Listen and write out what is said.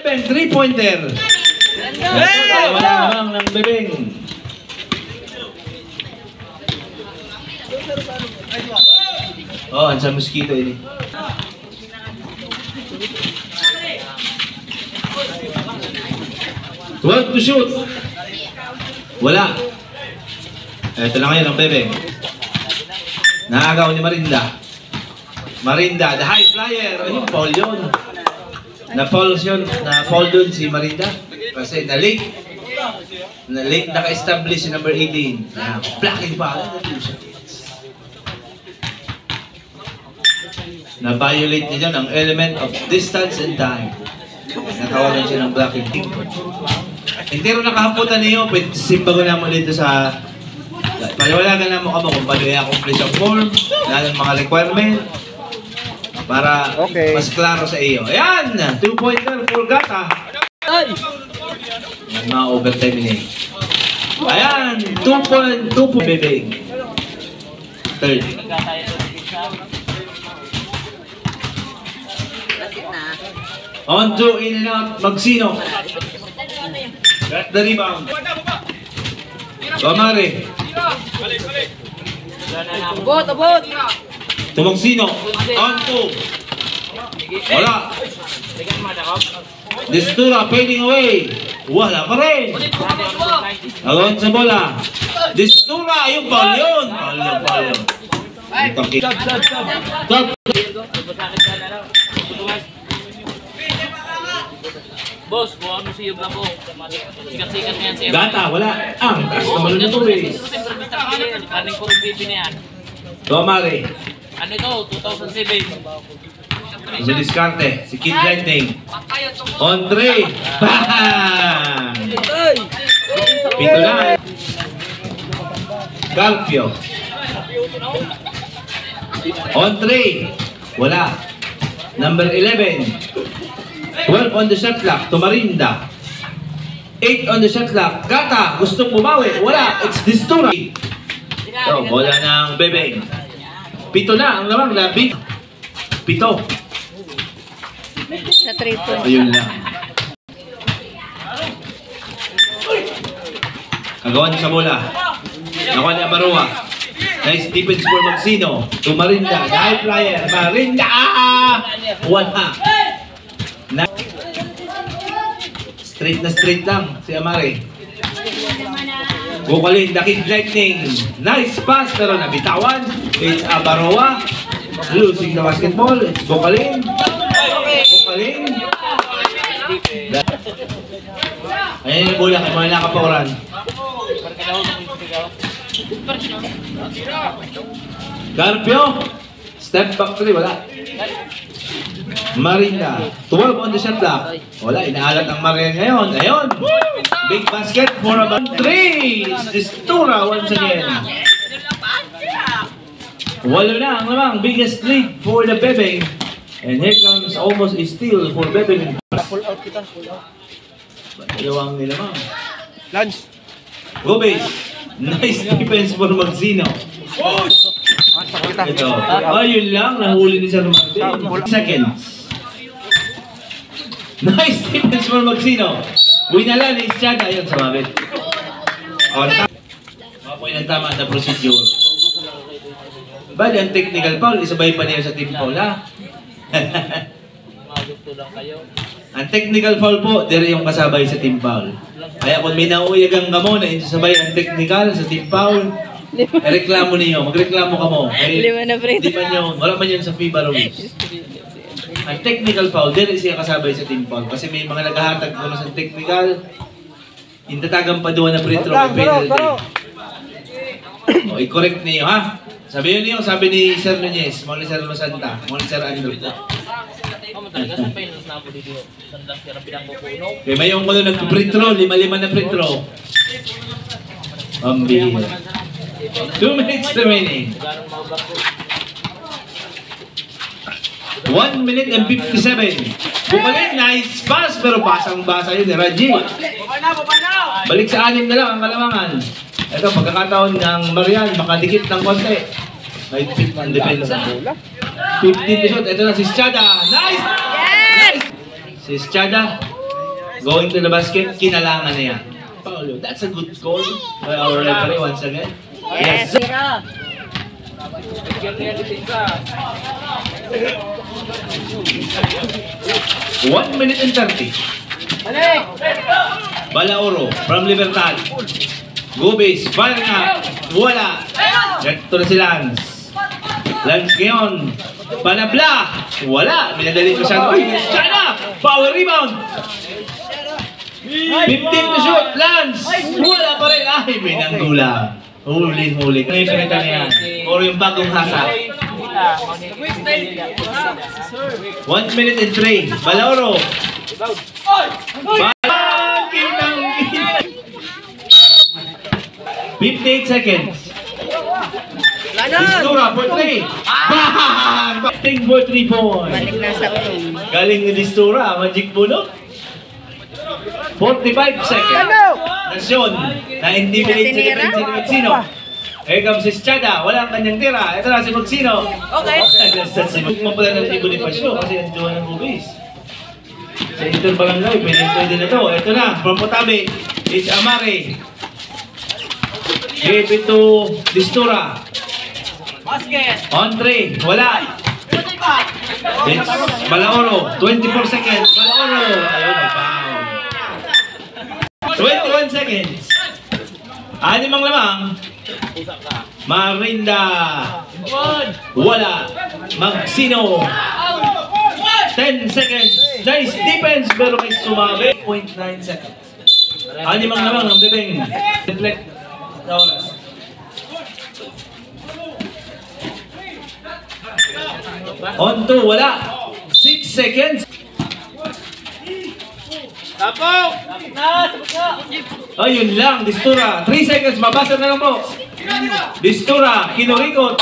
3-pointer. Wala namang ng bebeng. Oh, ang sa mosquito ini. Twelve to shoot. Wala. Ito lang ngayon ang bebeng. Naagaw ni Marinda. Marinda, the high flyer. Ayun, foul yun. Na-foul yun. Na-foul dun si Marinda. Kasi na-late. Na-late naka-establish si number 18. Blocking pa. Na-violate niya ang element of distance and time. Natawagan siya ng blocking team. Entero nakahamputan niyo. Pwede simbago na mo dito sa... Paliwalagan na mo kamo kung paano i-accomplish ang form. Lahat ng mga requirement. Para mas klaro sa iyo. Ayan! 2-pointer for Gata. Mga overtime ini. Ayan! 2-point bebeng. Third. On to in and out. Magsino. Got the rebound. Kamari. Abot! Tumagsino. On to. Wala. Distura fading away. Wala pa rin. Agon sa bola. Distura. Yung ball yun. Ball yun. Stop. Boss, buwan mo si Yubla po. Sikat-sikat na yan siya. Gata, wala. Taas naman na ito eh. Running for MVP na yan. Tomari. Ano ito? 2007. Dumidiskarte. Si Kid Lightning. On 3. Bang! Pito na. Carpio. On 3. Wala. Number 11. 12 on the shot clock, Tumarinda. 8 on the shot clock, Gata, gustong bumawi. Wala, it's Distura. So, bola ng bebeng. Pito na, ang lamang labi. Pito. Sa 3 points. Ayun lang. Kagawan sa bola. Nakuha ni Abaroa. Nice defense for Magsino. Tumarinda, the high flyer. Marinda! Wala. Straight lang si Amare. Bukalin, the Kid Lightning. Nice pass pero nabitawan. It's Abaroa. Losing the basketball. It's Bukalin. Ayan yung bola kay mga nakaporan. Carpio. Step back 3. Wala. Marinda, 12 on the shot clock. Wala, inaalat ang Maria ngayon. Ayun! Big basket for about 3. It's Distura once again. Walo na ang lamang. Biggest lead for the Bebeng. And here comes almost a steal for Bebeng. Pull out kita. Dalawang nilamang. Lunch. Go base. Nice defense for Magsino. Ito. Ayun lang. Nahuli ni Sir Martin. Seconds. Nice defense for Magsino. Winala ni Ischada. Ayun, sumabit. Mapoy ng tama na procedure. Bali, ang technical foul, isabay pa niya sa team foul, ha? Ang technical foul po, dire yung kasabay sa team foul. Kaya kung may nauyagang ka mo na isabay ang technical sa team foul, reklamo niyo, magreklamo ka mo. Lima na pre. Di man yun, wala man yun sa FIBA rules. Ang technical foul, dire siya kasabay sa team foul. Kasi may mga naghahatag ko sa technical, intatagang pa doon na free throw, may penalty. O, i-correct niyo, ha? Sabi niyo, sabi ni Sir Nunez, mga ni Sir Losanta, mga ni Sir Andrew. Kaya may yung mga nag-free throw, 5-5 na free throw. Pambihira. 2 minutes remaining. 1 minute and 57. Bumalik, nice pass, pero basang-basa yun, Raji. Balik sa 6 na lang ang Kalamangan. Ito, pagkakataon ng Marian, makadikit ng konti. May fit ng depensa. 15 to shoot. Ito na si Ischada. Nice! Yes! Si Ischada. going to the basket, kinalangan niya. Foul yun. That's a good call by our referee once again. Yes, sir. Bigyan niya ni Tinga. 1 minute and 30. Balauro from Libertad. Gubis, fire nga. Wala. Ganito na si Lance. Lance ngayon. Panabla. Wala. Minadali ko siya. Uy, China. Power rebound. 15 to shoot. Lance. Wala pa rin. Ay, may nanggulang. Huli. Ano yung pinita niya? Or yung bagong hasa. 1 minute and 3. Balauro. Kitang-kita. 58 seconds. Distura for 3. Bang! Batting for 3 points. Balik na sa ulong. Galing ni Distura. Magic bulok. 45 seconds. Nasyon. Na-intimidate si Defense ni Magsino. Here comes si Chada. Wala ang kanyang tira. Ito na si Magsino. Okay. Naglastan si Magsino. Mapala ng libo ni Pasyo kasi nandiyan ng Bubis. Sa interbarangay, pwede na to. Ito na, from Potabe, it's Amare. Give it to Distura. On 3, wala. It's Balaoro, 24 seconds. Balaoro, ayun, nag-foul. 21 seconds. 6 ang lamang. Marinda. Wala. Magsino. 10 seconds. Nice defense pero may sumabi. 0.9 seconds. 6 ang lamang ng Bebeng. Deflect na oras. On 2, wala. 6 seconds. Ayun lang, Distura. 3 seconds, mabasa na lang po. Distura, kinurikot.